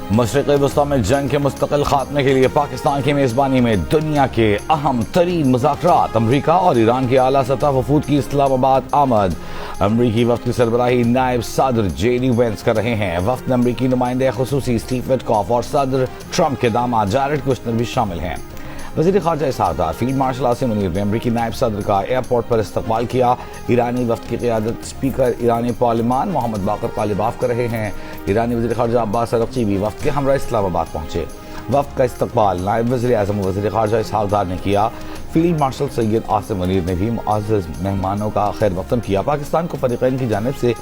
मशरिक़ वस्ता में जंग के मुस्तकिल खात्मे के लिए पाकिस्तान की मेज़बानी में दुनिया के अहम तरीन मुज़ाकरात अमरीका और ईरान के आला सतह वफूद की इस्लामाबाद आमद। अमरीकी वफ्द की सरबराही नायब सदर JD वेंस कर रहे हैं। वफ्द में अमरीकी नुमाइंदे खुसूसी स्टीव विटकॉफ और सदर ट्रंप के दामाद जारेड कुश्नर भी शामिल हैं। वज़ीर ख़ारजा इसहाकदार फील्ड मार्शल आसिम मुनीर ने अमरीकी नायब सदर का एयरपोर्ट पर इस्तकबाल किया। ईरानी वफ्द की क़ियादत स्पीकर ईरानी पार्लिमान मोहम्मद बाकर कालिबाफ कर रहे हैं। ईरानी वज़ीर ख़ारजा अब्बास अरग़ची भी वफ्द के हमरा इस्लामाबाद पहुंचे। वफ्द का इस्तकबाल नायब वज़ीर आज़म वज़ीर ख़ारजा इसहाकदार ने किया। फील्ड मार्शल सैयद आसिम मुनीर ने भी मुअज़्ज़ज़ मेहमानों का खैर मक़दम किया। पाकिस्तान को फ़रीक़ैन की जानिब से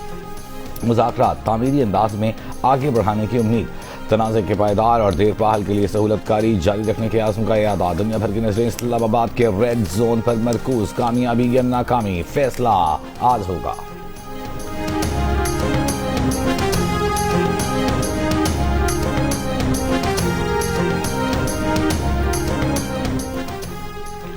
मुज़ाकरात तामीरी अंदाज में आगे बढ़ाने की उम्मीद। तनाज़े के पायदार और देर पा हल के लिए सहूलतकारी जारी रखने के आज़म का इरादा। दुनिया भर की नज़रें इस्लामाबाद के रेड जोन पर मरकूज। कामयाबी या नाकामी फैसला आज होगा।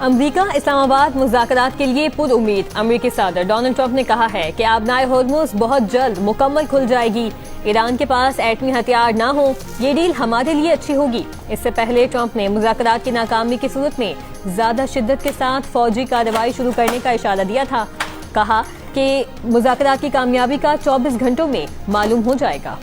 अमरीका इस्लामाबाद मुज़ाकरात के लिए पुर उम्मीद। अमरीकी सदर डोनाल्ड ट्रंप ने कहा है कि आबनाए होर्मुज़ बहुत जल्द मुकम्मल खुल जाएगी। ईरान के पास एटमी हथियार ना हो, ये डील हमारे लिए अच्छी होगी। इससे पहले ट्रंप ने मुज़ाकरात की नाकामी की सूरत में ज्यादा शिद्दत के साथ फौजी कार्रवाई शुरू करने का इशारा दिया था। कहा कि मुज़ाकरात की कामयाबी का 24 घंटों में मालूम हो जाएगा।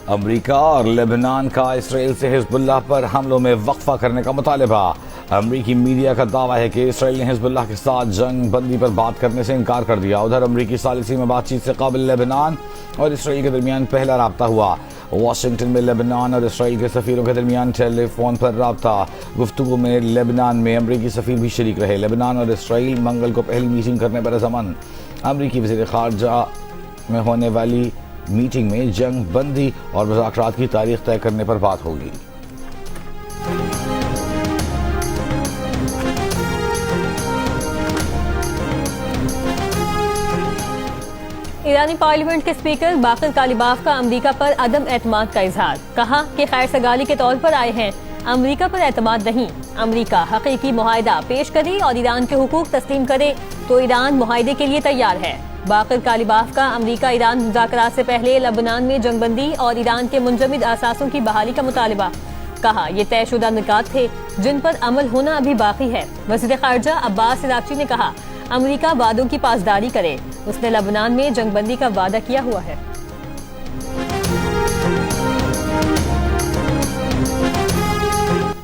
अमरीका और लेबनान का इसराइल से हिजबुल्लाह पर हमलों में वक्फा करने का मुतालिबा। अमरीकी मीडिया का दावा है कि इसराइल ने हिजबुल्लाह के साथ जंग बंदी पर बात करने से इनकार कर दिया। उधर अमरीकी सालिसी में बातचीत से कबल लेबनान और इसराइल के दरमियान पहला राब्ता हुआ। वाशिंगटन में लेबनान और इसराइल के सफीरों के दरमियान टेलीफोन पर राब्ता। गुफ्तगू में लेबनान में अमरीकी सफीर भी शरीक रहे। लेबनान और इसराइल मंगल को पहली मीटिंग करने पर रज़ामंद। अमरीकी वज़ीर ख़ारजा में होने वाली मीटिंग में जंग बंदी और मुज़ाकरात की तारीख तय करने पर बात होगी। ईरानी पार्लियामेंट के स्पीकर बाकर कालिबाफ का अमरीका पर अदम एतमाद का इजहार। कहा कि खैर सगाली के तौर पर आए हैं, अमरीका पर एतमाद नहीं। अमरीका हकीकी मुआहिदा पेश करे और ईरान के हुकूक तस्लीम करे तो ईरान मुआहिदे के लिए तैयार है। बाकर कालिबाफ का अमरीका ईरान मुज़ाकरात से पहले लेबनान में जंगबंदी और ईरान के मुंजमद असासों की बहाली का मुतालिबा। कहा ये तयशुदा निकात थे जिन पर अमल होना अभी बाकी है। वज़ीर ख़ारजा अब्बास अरग़ची ने कहा अमरीका वादों की पासदारी करे। उसने लेबनान में जंगबंदी का वादा किया हुआ है।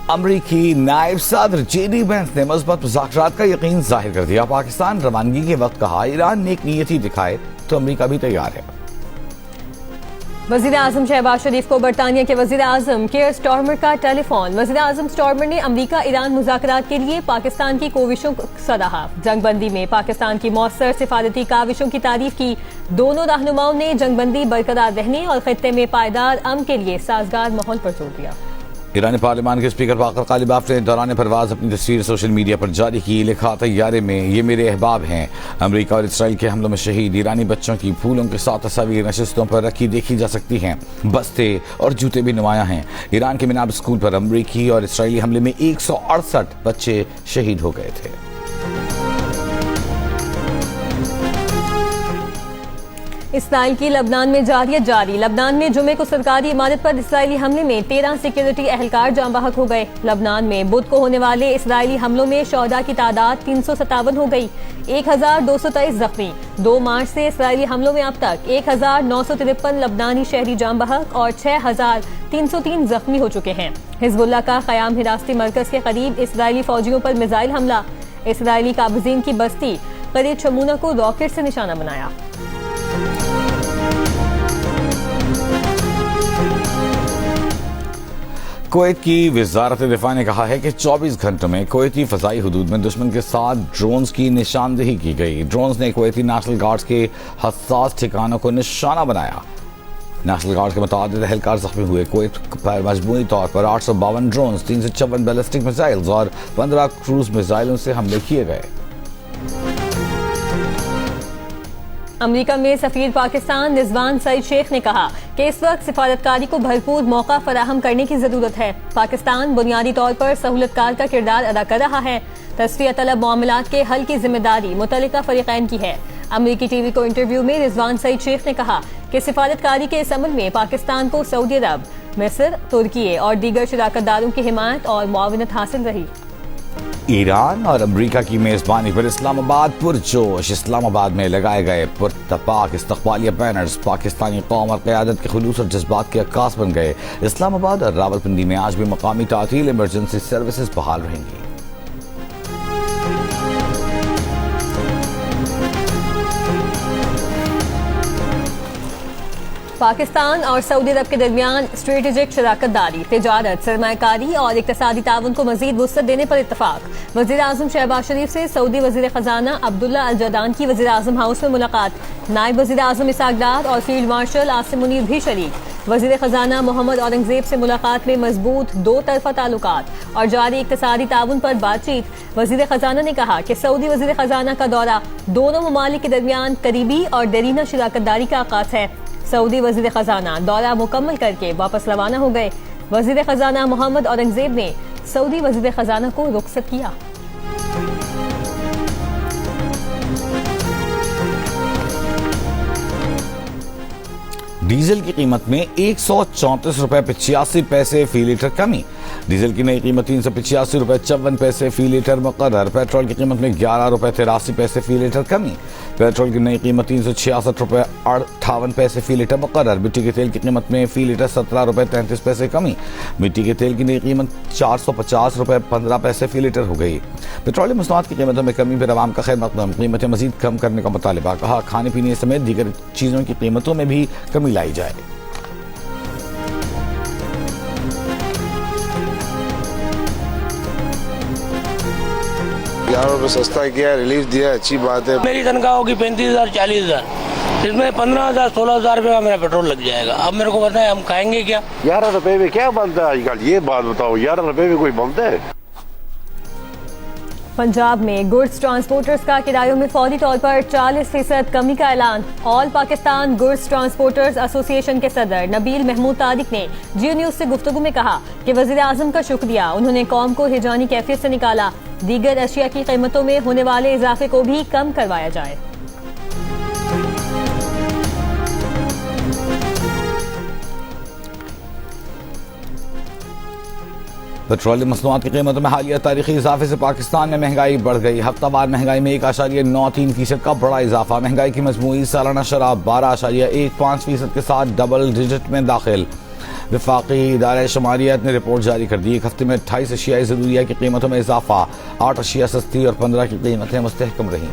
अमरीकी नायब सदर JD वेंस ने मज़बूत मुज़ाकरात का यकीन जाहिर कर दिया। पाकिस्तान रवानगी के वक्त कहा ईरान नेक नीयती दिखाए तो अमरीका भी तैयार है। वज़ीर आज़म शहबाज शरीफ को बरतानिया के वज़ीर आज़म केयर स्टार्मर का टेलीफोन। वज़ीर आज़म स्टार्मर ने अमरीका ईरान मुज़ाकरात के लिए पाकिस्तान की कोशिशों को सराहा। जंगबंदी में पाकिस्तान की मौसर सिफारती काविशों की तारीफ की। दोनों रहनुमाओं ने जंगबंदी बरकरार रहने और खित्ते में पायदार अमन के लिए साजगार माहौल पर जोर दिया। ईरानी पार्लियामान के स्पीकर बाकर कालिबाफ ने दौरान परवाज अपनी तस्वीर सोशल मीडिया पर जारी की। लिखा तैयारे में ये मेरे अहबाब हैं। अमरीका और इसराइल के हमलों में शहीद ईरानी बच्चों की फूलों के साथ तस्वीर नशिस्तों पर रखी देखी जा सकती हैं। बस्ते और जूते भी नुमाया हैं। ईरान के मिनाब स्कूल पर अमरीकी और इसराइली हमले में 168 बच्चे शहीद हो गए थे। इसराइल की लबनान में जारियत जारी। लबनान में जुमे को सरकारी इमारत पर इसराइली हमले में 13 सिक्योरिटी एहलकार जाँ बहक हो गए। लबनान में बुध को होने वाले इसराइली हमलों में शोहदा की तादाद 357 हो गई। 1223 जख्मी। 2 मार्च से इसराइली हमलों में अब तक 1953 लबनानी शहरी जाँ बहक और 6303 जख्मी हो चुके हैं। हिजबुल्लाह का क़याम हिरासती मरकज के करीब इसराइली फौजियों पर मिसाइल हमला। इसराइली काबिजीन की बस्ती करीब शमूना को रॉकेट से निशाना बनाया। कुवैत की वज़ारत दिफा ने कहा है कि 24 घंटों में कुवैती फ़ज़ाई हुदूद में दुश्मन के साथ ड्रोन्स की निशानदेही की गई। ड्रोन्स ने कुवैती नेशनल गार्ड्स के हसास ठिकानों को निशाना बनाया। नेशनल गार्ड के मुताबिक एहलकार जख्मी हुए। कुवैत पर मजमूई तौर पर 852 ड्रोन्स, 356 बैलिस्टिक मिसाइल्स और 15 क्रूज मिसाइलों से हमले किए गए। अमेरिका में सफीर पाकिस्तान रिजवान सईद शेख ने कहा कि इस वक्त सिफारतकारी को भरपूर मौका फराहम करने की जरूरत है। पाकिस्तान बुनियादी तौर पर सहूलतकार का किरदार अदा कर रहा है। तस्फिया तलब मामलात के हल की जिम्मेदारी मुतल्लिका फरीकैन की है। अमेरिकी टीवी को इंटरव्यू में रिजवान सईद शेख ने कहा कि सिफारतकारी के इस अमल में पाकिस्तान को सऊदी अरब, मिस्र, तुर्की और दीगर शराकतदारों की हिमायत और मुआवनत हासिल रही। ईरान और अमरीका की मेजबानी पर इस्लामाबाद पुरजोश। इस्लामाबाद में लगाए गए पुरतपाक इस्तकबालिया बैनर्स पाकिस्तानी कौम और क़यादत के खुलूस और जज्बात के अक्कास बन गए। इस्लामाबाद और रावलपिंडी में आज भी मकामी तातील इमरजेंसी सर्विसेज बहाल रहेंगी। पाकिस्तान और सऊदी अरब के दरमियान स्ट्रेटेजिक शराकतदारी, तिजारत, सरमायाकारी और इक़्तिसादी ताउन को मजीद वुसअत देने पर इत्तफाक। वज़ीर आज़म शहबाज शरीफ से सऊदी वज़ीर ख़जाना अब्दुल्ला अल जदान की वज़ीर आज़म हाउस में मुलाकात। नायब वज़ीर आज़म इसहाक डार और फील्ड मार्शल आसिम मुनीर भी शरीक। वज़ीर ख़जाना मोहम्मद औरंगज़ेब से मुलाकात में मजबूत दो तरफ़ा ताल्लुकात और जारी इक़्तिसादी ताउन पर बातचीत। वज़ीर ख़जाना ने कहा कि सऊदी वज़ीर ख़जाना का दौरा दोनों ममालिक के दरमियान करीबी और देरीना शराकतदारी का आगाज़ है। सऊदी वज़ीर ख़जाना दौरा मुकम्मल करके वापस रवाना हो गए। वज़ीर ख़जाना मोहम्मद औरंगज़ेब ने सऊदी वज़ीर ख़जाना को रुखसत किया। डीजल की कीमत में 134 रुपए 85 पैसे फी लीटर कमी। डीजल की नई कीमत 385 रुपए 54 पैसे फी लीटर मुकर्रर। पेट्रोल की कीमत में 11 रुपए 83 पैसे फी लीटर कमी। पेट्रोल की नई कीमत 366 रुपए 58 पैसे फी लीटर मुकर्रर। मिट्टी के तेल की कीमत में फी लीटर 17 रुपए 33 पैसे कमी। मिट्टी के तेल की नई कीमत 450 रुपए 15 पैसे फी लीटर हो गई। पेट्रोलियम मसनूआत की कीमतों में कमी पर आवाम का खैर मकदम। कीमतें मजीद कम करने का मुतालिबा। कहा खाने पीने समेत दीगर चीजों की कीमतों में भी कमी लाई जाए। 11 रुपये सस्ता किया, रिलीफ दिया, अच्छी बात है। मेरी तनख्वाह होगी 35,000 40,000, इसमें 15,000 16,000 रुपये का मेरा पेट्रोल लग जाएगा। अब मेरे को बताएं हम खाएंगे क्या? 11 रुपए में क्या बनता है आजकल? ये बात बताओ, 11 रुपए में कोई बनता है? पंजाब में गुड्स ट्रांसपोर्टर्स का किरायों में फौरी तौर पर 40% कमी का ऐलान। All Pakistan goods transporters association के सदर नबील महमूद तारिक ने जियो न्यूज से गुफ्तगू में कहा कि वजीर आजम का शुक्रिया, उन्होंने कौम को हिजानी कैफियत से निकाला। दीगर अशिया की कीमतों में होने वाले इजाफे को भी कम करवाया जाए। पेट्रोलियम मसनूआत की कीमतों में हालिया तारीखी इजाफे से पाकिस्तान में महंगाई बढ़ गई। हफ्तावार महंगाई में 1.93% का बड़ा इजाफा। महंगाई की मजमूई सालाना शराब 12.15% के साथ डबल डिजिट में दाखिल। वफाकी इदारे शुमारियत ने रिपोर्ट जारी कर दी। एक हफ्ते में 28 अशियाई ज़रूरिया की कीमतों में इजाफा, 8 अशिया सस्ती और 15 की कीमतें मुस्तहकम रहीं।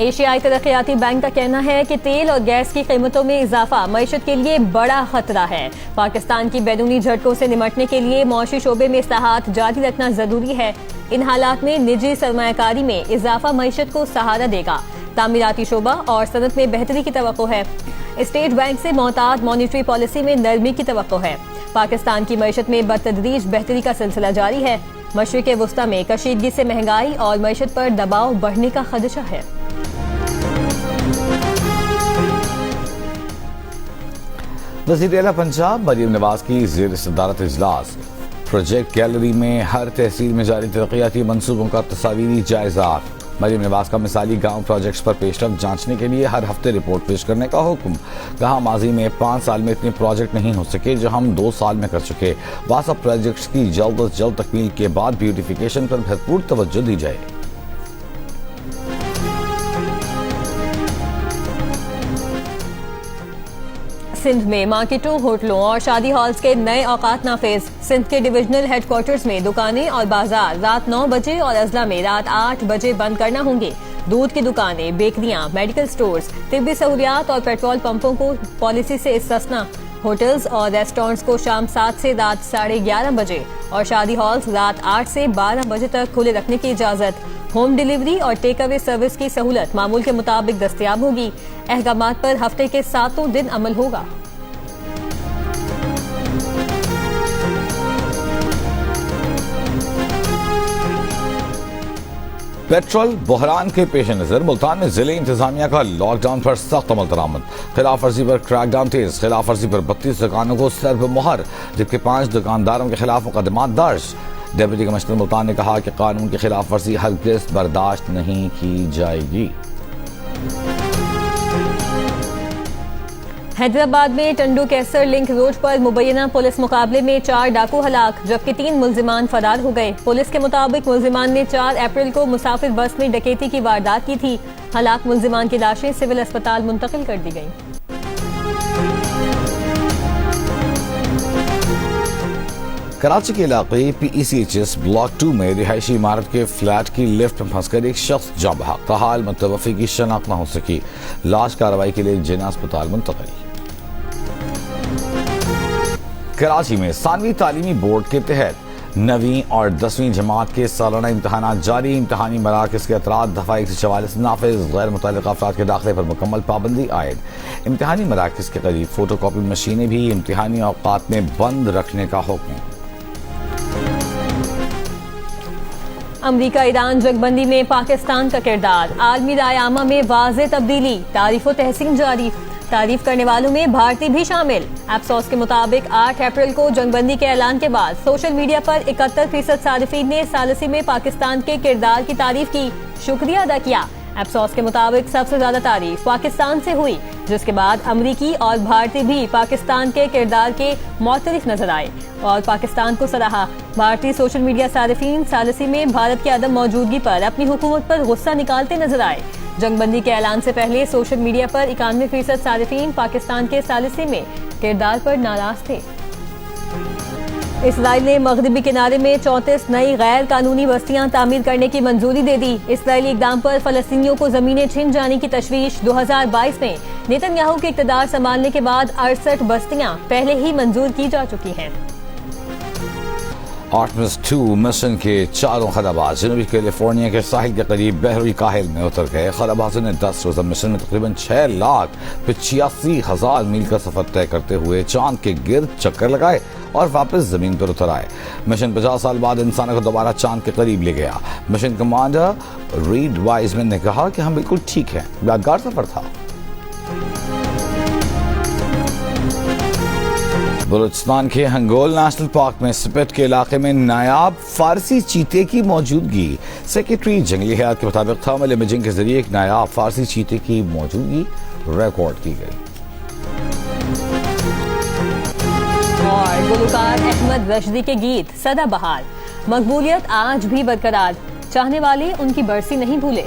एशियाई तरक्याती बैंक का कहना है कि तेल और गैस की कीमतों में इजाफा मईशत के लिए बड़ा खतरा है। पाकिस्तान की बैरूनी झटकों से निमटने के लिए मौशी शोबे में इस्लाहात जारी रखना जरूरी है। इन हालात में निजी सरमायाकारी में इजाफा मईशत को सहारा देगा। तामीराती शोबा और सनत में बेहतरी की तवक्को है। स्टेट बैंक से मोहतात मॉनिटरी पॉलिसी में नरमी की तवक्को है। पाकिस्तान की मईशत में बतदरीज बेहतरी का सिलसिला जारी है। मशरिक़ वुस्ता में कशीदगी से महंगाई और मईशत पर दबाव बढ़ने का खदशा है। वज़ीर आला पंजाब मरीम नवाज की ज़ेर सदारत इजलास। प्रोजेक्ट गैलरी में हर तहसील में जारी तरक्याती मंसूबों का तस्वीरी जायजा। मरीम नवाज का मिसाली गांव प्रोजेक्ट्स पर पेशरफ्त जांचने के लिए हर हफ्ते रिपोर्ट पेश करने का हुक्म। कहा माजी में 5 साल में इतने प्रोजेक्ट नहीं हो सके जो हम 2 साल में कर चुके। वासा प्रोजेक्ट्स की जल्द अज जल्द तकमील के बाद ब्यूटिफिकेशन पर भरपूर तवज्जो दी जाए। सिंध में मार्केटों, होटलों और शादी हॉल्स के नए औकात नाफिज। सिंध के डिविजनल हेडक्वार्टर्स में दुकानें और बाजार रात 9 बजे और अजला में रात 8 बजे बंद करना होंगे। दूध की दुकानें, बेकरियां, मेडिकल स्टोर्स, तिब्बी सहूलियात और पेट्रोल पंपों को पॉलिसी से इस्तिस्ना। होटल्स और रेस्टोरेंट्स को शाम 7 से रात 11:30 बजे और शादी हॉल्स रात 8 से 12 बजे तक खुले रखने की इजाजत। होम डिलीवरी और टेक अवे सर्विस की सहूलत मामूल के मुताबिक दस्तयाब होगी। अहकामात पर हफ्ते के 7 दिन अमल होगा। पेट्रोल बहरान के पेश नजर मुल्तान में जिले इंतजामिया का लॉकडाउन पर सख्त अमल दरामद। खिलाफ वर्जी पर क्रैकडाउन तेज। खिलाफ वर्जी पर 32 दुकानों को सर्व मुहर, जबकि 5 दुकानदारों के खिलाफ मुकदमा दर्ज। डिप्टी कमिश्नर मुल्तान ने कहा कि कानून की खिलाफ वर्जी हरगिज़ बर्दाश्त नहीं की जाएगी। हैदराबाद में टंडू कैसर लिंक रोड पर मुबैना पुलिस मुकाबले में 4 डाकू हलाक जबकि 3 मुल्जिमान फरार हो गए। पुलिस के मुताबिक मुल्जिमान ने 4 अप्रैल को मुसाफिर बस में डकैती की वारदात की थी। हलाक मुल्जिमान की लाशें सिविल अस्पताल मुंतकिल कर दी गईं। कराची के इलाके PECHS ब्लॉक 2 में रिहायशी इमारत के फ्लैट की लिफ्ट में फंसकर एक शख्स जाँ बहक। ताहाल मुतवफ़ी की शनाख्त न हो सकी। लाश कार्रवाई के लिए जिना अस्पताल मुंतकिल। कराची में सानवी तालीमी बोर्ड के तहत 9वीं और 10वीं जमात के सालाना इम्तहान जारी। इम्तहानी मराकज़ के अतरात दफ़ा 144 नाफिज। गैर मुतल्लिक़ अफराद के दाखिले पर मुकम्मल पाबंदी आयद। इम्तहानी मराकज़ के करीब फोटोकॉपी मशीनें भी इम्तहानी औक़ात में बंद रखने का हुक्म। अमरीका ईरान जंगबंदी में पाकिस्तान का किरदार। आलमी राय आमा में वाज़ेह तब्दीली। तारीफ व तहसीन जारी। तारीफ करने वालों में भारतीय भी शामिल। एप्सॉस के मुताबिक 8 अप्रैल को जंगबंदी के ऐलान के बाद सोशल मीडिया पर 71% सारिफीन ने सालिसी में पाकिस्तान के किरदार की तारीफ की, शुक्रिया अदा किया। एप्सॉस के मुताबिक सबसे ज्यादा तारीफ पाकिस्तान से हुई, जिसके बाद अमरीकी और भारतीय भी पाकिस्तान के किरदार के मुतरिफ नजर आए और पाकिस्तान को सराहा। भारतीय सोशल मीडिया सारिफीन सालिसी में भारत की अदम मौजूदगी पर अपनी हुकूमत पर गुस्सा निकालते नजर आए। जंगबंदी के ऐलान से पहले सोशल मीडिया पर 91% सारिफीन पाकिस्तान के सालिसी में किरदार पर नाराज थे। इसराइल ने मगरिबी किनारे में 34 नई गैर कानूनी बस्तियां तामीर करने की मंजूरी दे दी। इसराइली इकदाम पर फलस्तीनियों को जमीनें छिन जाने की तशवीश। 2022 में नेतन्याहू के इक़्तिदार संभालने के बाद 68 बस्तियां पहले ही मंजूर की जा चुकी हैं। आर्टमिस 2 मिशन के 4 खलाबाज जनूबी कैलिफोर्निया के साहिल के करीब बहरी काहिल में उतर गए। खलाबाजों ने 10 रोजा मिशन में तकरीबन 6,85,000 मील का सफर तय करते हुए चांद के गिर्द चक्कर लगाए और वापस जमीन पर उतर आए। मिशन 50 साल बाद इंसानों को दोबारा चांद के करीब ले गया। मिशन कमांडर रीड वाइजमैन ने कहा कि हम बिल्कुल ठीक हैं, यादगार सफर था। बलूचिस्तान के हंगोल नेशनल पार्क में स्पिट के इलाके में नायाब फारसी चीते की मौजूदगी। सेक्रेटरी जंगली हयात के मुताबिक थर्मल इमेजिंग के जरिए एक नायाब फारसी चीते की मौजूदगी रिकॉर्ड की गई। और गुलकार अहमद रश्दी के गीत सदाबहार। मकबूलियत आज भी बरकरार, चाहने वाले उनकी बरसी नहीं भूले।